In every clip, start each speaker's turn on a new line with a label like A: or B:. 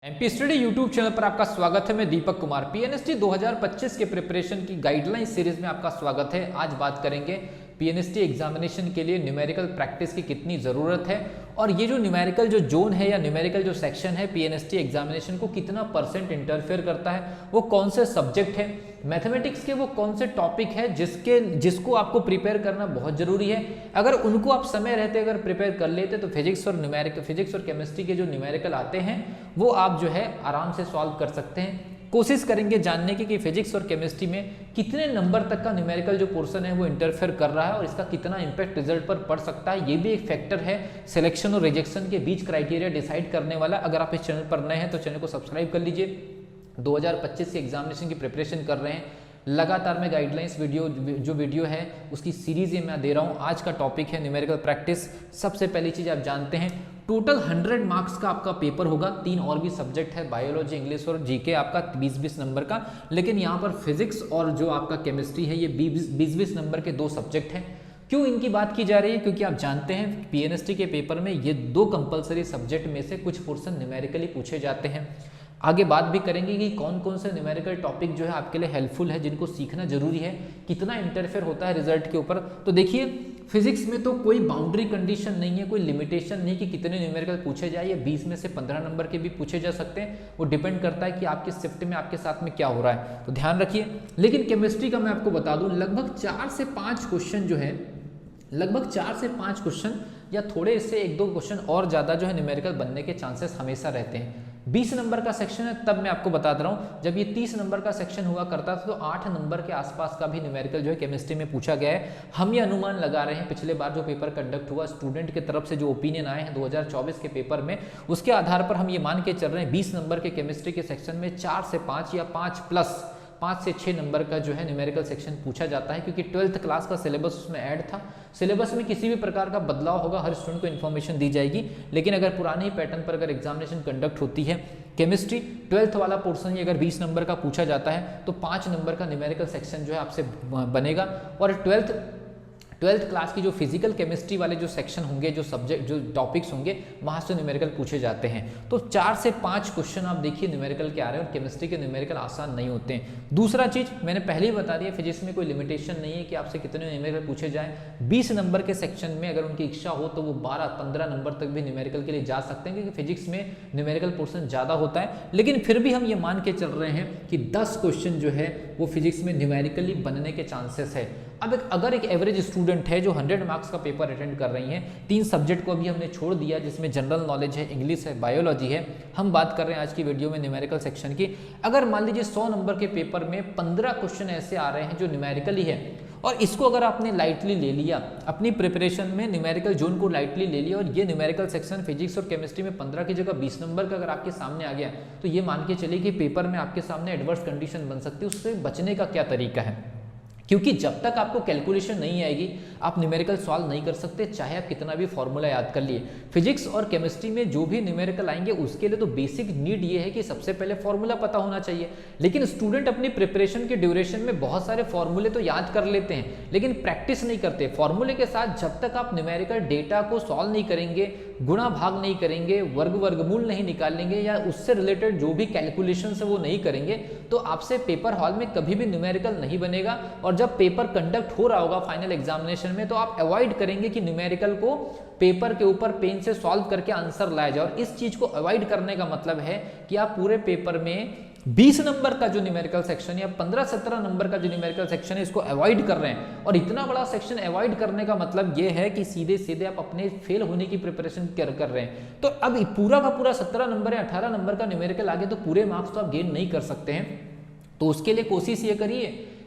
A: MP study YouTube channel पर आपका स्वागत है। मैं दीपक कुमार पीएनएसटी 2025 के प्रिपरेशन की गाइडलाइन सीरीज में आपका स्वागत है। आज बात करेंगे पीएनएसटी एग्जामिनेशन के लिए न्यूमेरिकल प्रैक्टिस की कितनी ज़रूरत है और ये जो न्यूमेरिकल जो जोन है या न्यूमेरिकल जो सेक्शन है पीएनएसटी एग्जामिनेशन को कितना परसेंट इंटरफेयर करता है, वो कौन से सब्जेक्ट है, मैथमेटिक्स के वो कौन से टॉपिक है जिसको आपको प्रिपेयर करना बहुत जरूरी है। अगर उनको आप समय रहते अगर प्रिपेयर कर लेते तो फिजिक्स और केमिस्ट्री के जो न्यूमेरिकल आते हैं वो आप जो है आराम से सॉल्व कर सकते हैं। कोशिश करेंगे जानने की कि फिजिक्स और केमिस्ट्री में कितने नंबर तक का न्यूमेरिकल जो पोर्शन है वो इंटरफेयर कर रहा है और इसका कितना इंपैक्ट रिजल्ट पर पड़ सकता है। ये भी एक फैक्टर है सिलेक्शन और रिजेक्शन के बीच क्राइटेरिया डिसाइड करने वाला। अगर आप इस चैनल पर नए हैं तो चैनल को सब्सक्राइब कर लीजिए। 2025 के एग्जामिनेशन की प्रिपरेशन कर रहे हैं, लगातार मैं गाइडलाइंस वीडियो है उसकी सीरीज ये मैं दे रहा हूँ। आज का टॉपिक है न्यूमेरिकल प्रैक्टिस। सबसे पहली चीज आप जानते हैं टोटल 100 मार्क्स का आपका पेपर होगा। 3 और भी सब्जेक्ट है, बायोलॉजी, इंग्लिश और जीके, आपका 20-20 नंबर का। लेकिन यहाँ पर फिजिक्स और जो आपका केमिस्ट्री है ये 20-20 नंबर के 2 सब्जेक्ट हैं। क्यों इनकी बात की जा रही है? क्योंकि आप जानते हैं पीएनएसटी के पेपर में ये 2 कंपलसरी सब्जेक्ट में से कुछ पोर्शन न्यूमेरिकली पूछे जाते हैं। आगे बात भी करेंगे कि कौन कौन से न्यूमेरिकल टॉपिक जो है आपके लिए हेल्पफुल है, जिनको सीखना जरूरी है, कितना इंटरफेयर होता है रिजल्ट के ऊपर। तो देखिए फिजिक्स में तो कोई बाउंड्री कंडीशन नहीं है, कोई लिमिटेशन नहीं कि कितने न्यूमेरिकल पूछे जाए। ये 20 में से 15 नंबर के भी पूछे जा सकते हैं। वो डिपेंड करता है कि आपकी शिफ्ट में आपके साथ में क्या हो रहा है, तो ध्यान रखिए। लेकिन केमिस्ट्री का मैं आपको बता दूं लगभग 4 से 5 क्वेश्चन जो है, लगभग 4 से 5 क्वेश्चन या थोड़े इससे 1-2 क्वेश्चन और ज़्यादा जो है न्यूमेरिकल बनने के चांसेस हमेशा रहते हैं। 20 नंबर का सेक्शन है तब मैं आपको बता रहा हूँ। जब ये 30 नंबर का सेक्शन हुआ करता था तो 8 नंबर के आसपास का भी न्यूमेरिकल जो है केमिस्ट्री में पूछा गया है। हम ये अनुमान लगा रहे हैं पिछले बार जो पेपर कंडक्ट हुआ स्टूडेंट की तरफ से जो ओपिनियन आए हैं 2024 के पेपर में, उसके आधार पर हम ये मान के चल रहे हैं 20 नंबर के केमिस्ट्री के सेक्शन में 4 से 5 या 5 से 6 नंबर का जो है न्यूमेरिकल सेक्शन पूछा जाता है। क्योंकि 12th क्लास का सिलेबस उसमें ऐड था। सिलेबस में किसी भी प्रकार का बदलाव होगा हर स्टूडेंट को इन्फॉर्मेशन दी जाएगी। लेकिन अगर पुराने ही पैटर्न पर अगर एग्जामिनेशन कंडक्ट होती है, केमिस्ट्री 12th वाला पोर्शन ही अगर 20 नंबर का पूछा जाता है तो 5 नंबर का न्यूमेरिकल सेक्शन जो है आपसे बनेगा। और 12th क्लास की जो फिजिकल केमिस्ट्री वाले जो सेक्शन होंगे, जो सब्जेक्ट जो टॉपिक्स होंगे, वहां से न्यूमेरिकल पूछे जाते हैं। तो 4 से 5 क्वेश्चन आप देखिए न्यूमेरिकल के आ रहे हैं और केमिस्ट्री के न्यूमेरिकल आसान नहीं होते हैं। दूसरा चीज मैंने पहले ही बता दिया, फिजिक्स में कोई लिमिटेशन नहीं है कि आपसे कितने न्यूमेरिकल पूछे जाएं। 20 नंबर के सेक्शन में अगर उनकी इच्छा हो तो वो 12-15 नंबर तक भी न्यूमेरिकल के लिए जा सकते हैं, क्योंकि फिजिक्स में न्यूमेरिकल पोर्शन ज्यादा होता है। लेकिन फिर भी हम ये मान के चल रहे हैं कि 10 क्वेश्चन जो है वो फिजिक्स में न्यूमेरिकली बनने के चांसेस है। अब अगर एक एवरेज स्टूडेंट है जो 100 मार्क्स का पेपर अटेंड कर रही हैं, 3 सब्जेक्ट को अभी हमने छोड़ दिया जिसमें जनरल नॉलेज है, इंग्लिश है, बायोलॉजी है, हम बात कर रहे हैं आज की वीडियो में न्यूमेरिकल सेक्शन की। अगर मान लीजिए 100 नंबर के पेपर में 15 क्वेश्चन ऐसे आ रहे हैं जो न्यूमेरिकली है और इसको अगर आपने लाइटली ले लिया, अपनी प्रिपरेशन में न्यूमेरिकल जोन को लाइटली ले लिया और ये न्यूमेरिकल सेक्शन फिजिक्स और केमिस्ट्री में 15 की जगह 20 नंबर का अगर आपके सामने आ गया तो ये मान के चलिए कि पेपर में आपके सामने एडवर्स कंडीशन बन सकती है। उससे बचने का क्या तरीका है? क्योंकि जब तक आपको कैलकुलेशन नहीं आएगी आप न्यूमेरिकल सॉल्व नहीं कर सकते, चाहे आप कितना भी फॉर्मूला याद कर लिए। फिजिक्स और केमिस्ट्री में जो भी न्यूमेरिकल आएंगे उसके लिए तो बेसिक नीड ये है कि सबसे पहले फॉर्मूला पता होना चाहिए। लेकिन स्टूडेंट अपनी प्रिपरेशन के ड्यूरेशन में बहुत सारे फॉर्मूले तो याद कर लेते हैं लेकिन प्रैक्टिस नहीं करते। फॉर्मूले के साथ जब तक आप न्यूमेरिकल डेटा को सॉल्व नहीं करेंगे, गुणा भाग नहीं करेंगे, वर्गमूल नहीं निकालेंगे या उससे रिलेटेड जो भी कैलकुलेशन है वो नहीं करेंगे तो आपसे पेपर हॉल में कभी भी न्यूमेरिकल नहीं बनेगा। और जब पेपर कंडक्ट हो रहा होगा फाइनल एग्जामिनेशन में तो आप अवॉइड करेंगे कि न्यूमेरिकल को पेपर के ऊपर पेन से सॉल्व करके आंसर लाया जाए। और इस चीज को अवॉइड करने का मतलब है कि आप पूरे पेपर में 20 नंबर का जो न्यूमेरिकल सेक्शन या 15-17 नंबर का जो न्यूमेरिकल सेक्शन है इसको अवॉइड कर रहे हैं। और इतना बड़ा सेक्शन अवॉइड करने का मतलब ये है कि सीधे सीधे आप अपने फेल होने की प्रिपरेशन कर रहे हैं। तो अब पूरा का पूरा 17 नंबर या 18 नंबर का न्यूमेरिकल आगे तो पूरे मार्क्स तो आप गेन नहीं कर सकते हैं। तो उसके लिए कोशिश ये करिए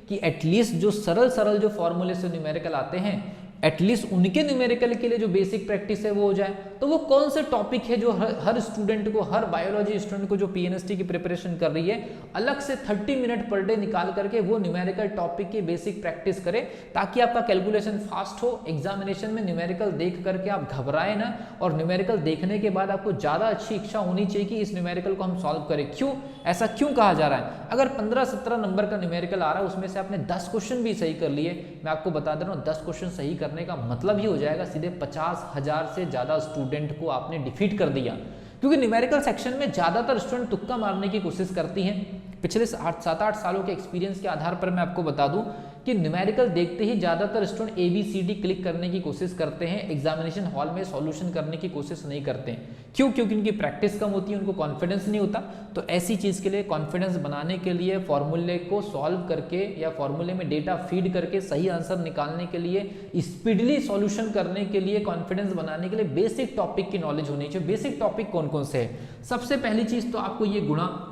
A: कि एटलीस्ट जो सरल जो फॉर्मूले से न्यूमेरिकल आते हैं एटलीस्ट उनके न्यूमेरिकल के लिए जो बेसिक प्रैक्टिस है वो हो जाए। तो वो कौन से टॉपिक है जो हर स्टूडेंट को, हर बायोलॉजी स्टूडेंट को जो पीएनएसटी की प्रिपरेशन कर रही है अलग से 30 मिनट पर डे निकाल करके वो न्यूमेरिकल टॉपिक की बेसिक प्रैक्टिस करे, ताकि आपका कैलकुलेशन फास्ट हो। एग्जामिनेशन में न्यूमेरिकल देख करके आप घबराए ना, और न्यूमेरिकल देखने के बाद आपको ज्यादा अच्छी इच्छा होनी चाहिए कि इस न्यूमेरिकल को हम सॉल्व करें। क्यों ऐसा क्यों कहा जा रहा है? अगर 15-17 नंबर का न्यूमेरिकल आ रहा है उसमें से आपने 10 क्वेश्चन भी सही कर लिए, मैं आपको बता दे रहा हूँ 10 क्वेश्चन सही करने का मतलब ही हो जाएगा सीधे 50,000 से ज्यादा स्टूडेंट को आपने डिफीट कर दिया। क्योंकि न्यूमेरिकल सेक्शन में ज़्यादातर स्टूडेंट तुक्का मारने की कोशिश करती हैं। पिछले 7-8 सालों के एक्सपीरियंस के आधार पर मैं आपको बता दूं कि न्यूमेरिकल देखते ही ज़्यादातर स्टूडेंट ABCD क्लिक करने की कोशिश करते हैं, एग्जामिनेशन हॉल में सॉल्यूशन करने की कोशिश नहीं करते हैं। क्यों? क्योंकि उनकी प्रैक्टिस कम होती है, उनको कॉन्फिडेंस नहीं होता। तो ऐसी चीज़ के लिए, कॉन्फिडेंस बनाने के लिए, फॉर्मूले को सॉल्व करके या फॉर्मूले में डेटा फीड करके सही आंसर निकालने के लिए, स्पीडली सॉल्यूशन करने के लिए, कॉन्फिडेंस बनाने के लिए बेसिक टॉपिक की नॉलेज होनी चाहिए। बेसिक टॉपिक कौन कौन से है? सबसे पहली चीज़ तो आपको ये गुणा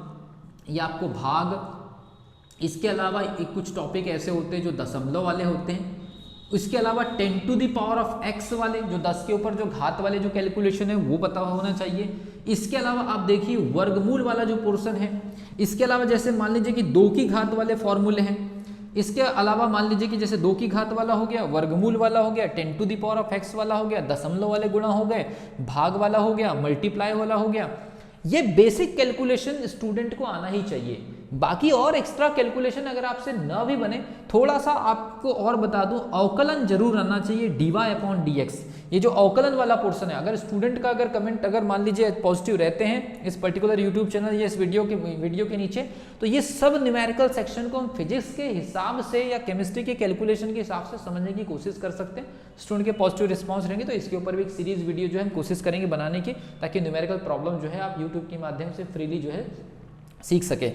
A: या आपको भाग, इसके अलावा एक कुछ टॉपिक ऐसे होते हैं जो दशमलव वाले होते हैं, इसके अलावा 10 to the power of x वाले, जो 10 के ऊपर जो घात वाले जो कैलकुलेशन है वो पता होना चाहिए। इसके अलावा आप देखिए वर्गमूल वाला जो पोर्शन है, इसके अलावा जैसे मान लीजिए कि 2 की घात वाले फॉर्मूले हैं, इसके अलावा मान लीजिए कि जैसे 2 की घात वाला हो गया, वर्गमूल वाला हो गया, 10 to the power of x वाला हो गया, दशमलव वाले गुणा हो गए, भाग वाला हो गया, मल्टीप्लाई वाला हो गया। ये बेसिक कैलकुलेशन स्टूडेंट को आना ही चाहिए। बाकी और एक्स्ट्रा कैलकुलेशन अगर आपसे न भी बने, थोड़ा सा आपको और बता दूं, अवकलन जरूर आना चाहिए, dy/dx। ये जो अवकलन वाला पोर्शन है, अगर स्टूडेंट का अगर कमेंट अगर मान लीजिए पॉजिटिव रहते हैं इस पर्टिकुलर यूट्यूब चैनल या इस वीडियो के नीचे, तो ये सब न्यूमेरिकल सेक्शन को हम फिजिक्स के हिसाब से या केमिस्ट्री के कैलकुलेशन के हिसाब से समझने की कोशिश कर सकते हैं। स्टूडेंट के पॉजिटिव रिस्पॉन्स रहेंगे तो इसके ऊपर भी एक सीरीज वीडियो जो है हम कोशिश करेंगे बनाने की, ताकि न्यूमेरिकल प्रॉब्लम जो है आप यूट्यूब के माध्यम से फ्रीली जो है सीख सके।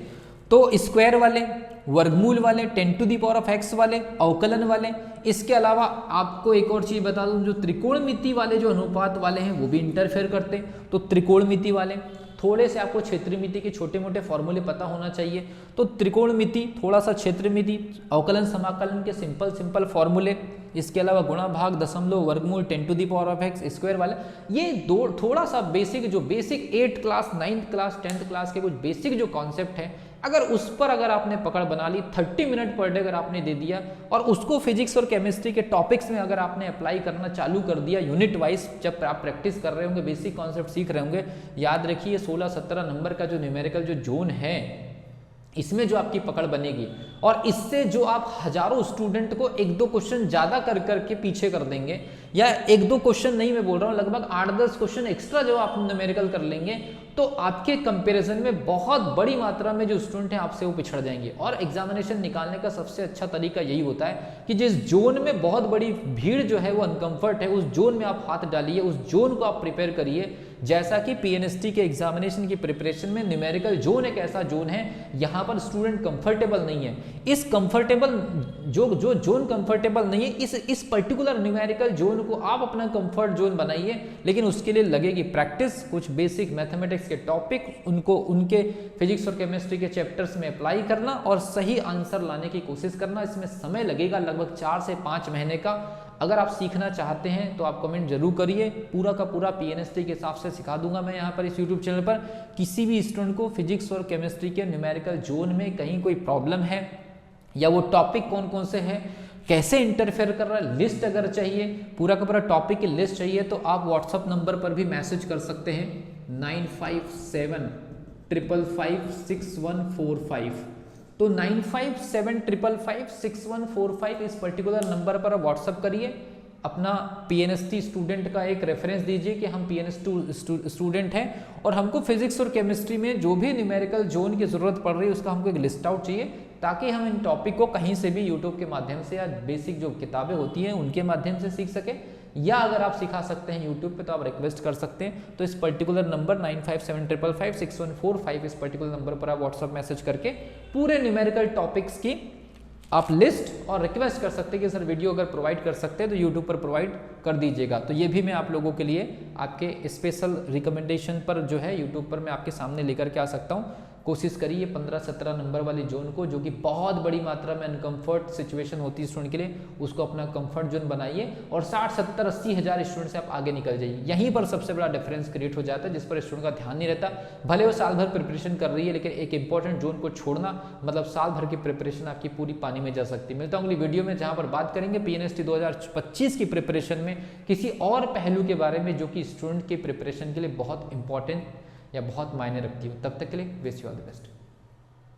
A: तो स्क्वायर वाले, वर्गमूल वाले, 10 to the power of x वाले, अवकलन वाले, इसके अलावा आपको एक और चीज बता दूं, जो त्रिकोणमिति वाले जो अनुपात वाले हैं वो भी इंटरफेयर करते हैं। तो त्रिकोणमिति वाले, थोड़े से आपको क्षेत्रमिति के छोटे मोटे फॉर्मूले पता होना चाहिए। तो त्रिकोणमिति, थोड़ा सा क्षेत्रमिति, अवकलन समाकलन के सिंपल फॉर्मूले, इसके अलावा गुणा भाग, दशमलव, वर्गमूल, 10 to the power of x, square वाला, ये दो थोड़ा सा बेसिक, जो basic 8th class, 9th class, 10th class के कुछ बेसिक जो कॉन्सेप्ट है, अगर उस पर अगर आपने पकड़ बना ली, 30 मिनट पर डे अगर आपने दे दिया और उसको फिजिक्स और केमिस्ट्री के टॉपिक्स में अगर आपने अप्लाई करना चालू कर दिया यूनिट वाइज, जब आप प्रैक्टिस कर रहे होंगे, बेसिक कॉन्सेप्ट सीख रहे होंगे, याद रखिए 16-17 नंबर का जो न्यूमेरिकल जो जोन है, इसमें जो आपकी पकड़ बनेगी और इससे जो आप हजारों स्टूडेंट को 1-2 क्वेश्चन ज्यादा कर करके पीछे कर देंगे, या 1-2 क्वेश्चन नहीं मैं बोल रहा हूँ, लगभग 8-10 क्वेश्चन एक्स्ट्रा जो आप न्यूमेरिकल कर लेंगे, तो आपके कंपैरिजन में बहुत बड़ी मात्रा में जो स्टूडेंट हैं आपसे वो पिछड़ जाएंगे। और एग्जामिनेशन निकालने का सबसे अच्छा तरीका यही होता है कि जिस जोन में बहुत बड़ी भीड़ जो है वो अनकंफर्ट है, उस जोन में आप हाथ डालिए, उस जोन को आप प्रिपेयर करिए। जैसा कि पीएनएसटी के एग्जामिनेशन की प्रिपरेशन में न्यूमेरिकल जोन एक ऐसा जोन है, यहाँ पर स्टूडेंट कंफर्टेबल नहीं है। इस कंफर्टेबल जो जोन कंफर्टेबल नहीं है, इस पर्टिकुलर न्यूमेरिकल जोन को आप अपना कंफर्ट जोन बनाइए, लेकिन उसके लिए लगेगी प्रैक्टिस, कुछ बेसिक मैथमेटिक्स के टॉपिक उनको उनके फिजिक्स और केमिस्ट्री के चैप्टर्स में अप्लाई करना और सही आंसर लाने की कोशिश करना। इसमें समय लगेगा लगभग 4 से 5 महीने का। अगर आप सीखना चाहते हैं तो आप कमेंट जरूर करिए, पूरा का पूरा पीएनएसटी के हिसाब से सिखा दूंगा मैं यहाँ पर इस यूट्यूब चैनल पर। किसी भी स्टूडेंट को फिजिक्स और केमिस्ट्री के न्यूमेरिकल जोन में कहीं कोई प्रॉब्लम है या वो टॉपिक कौन कौन से हैं, कैसे इंटरफेयर कर रहा है, लिस्ट अगर चाहिए, पूरा का पूरा टॉपिक की लिस्ट चाहिए, तो आप व्हाट्सअप नंबर पर भी मैसेज कर सकते हैं 9575556145। तो 9575556145 इस पर्टिकुलर नंबर पर व्हाट्सअप करिए, अपना पीएनएसटी स्टूडेंट का एक रेफरेंस दीजिए कि हम पीएनएसटी स्टूडेंट हैं और हमको फिजिक्स और केमिस्ट्री में जो भी न्यूमेरिकल जोन की जरूरत पड़ रही है उसका हमको एक लिस्ट आउट चाहिए, ताकि हम इन टॉपिक को कहीं से भी यूट्यूब के माध्यम से या बेसिक जो किताबें होती हैं उनके माध्यम से सीख सके, या अगर आप सिखा सकते हैं यूट्यूब पे तो आप रिक्वेस्ट कर सकते हैं। तो इस पर्टिकुलर नंबर 9575556145 इस पर्टिकुलर नंबर पर आप व्हाट्सअप मैसेज करके पूरे न्यूमेरिकल टॉपिक्स की आप लिस्ट और रिक्वेस्ट कर सकते हैं कि सर वीडियो अगर प्रोवाइड कर सकते हैं तो यूट्यूब पर प्रोवाइड कर दीजिएगा। तो ये भी मैं आप लोगों के लिए आपके स्पेशल रिकमेंडेशन पर जो है यूट्यूब पर मैं आपके सामने लेकर के आ सकता हूँ। कोशिश करिए 15-17 नंबर वाली जोन को, जो कि बहुत बड़ी मात्रा में अनकंफर्ट सिचुएशन होती है स्टूडेंट के लिए, उसको अपना कंफर्ट जोन बनाइए और 60-70-80 हज़ार स्टूडेंट से आप आगे निकल जाइए। यहीं पर सबसे बड़ा डिफरेंस क्रिएट हो जाता है, जिस पर स्टूडेंट का ध्यान नहीं रहता। भले वो साल भर प्रिपरेशन कर रही है, लेकिन एक इंपॉर्टेंट जोन को छोड़ना मतलब साल भर की प्रिपरेशन आपकी पूरी पानी में जा सकती है। मिलता हूँ अगली वीडियो में, जहाँ पर बात करेंगे पीएनएसटी 2025 की प्रिपरेशन में किसी और पहलू के बारे में, जो कि स्टूडेंट की प्रिपरेशन के लिए बहुत इंपॉर्टेंट या बहुत मायने रखती हो। तब तक के लिए wish you all the best.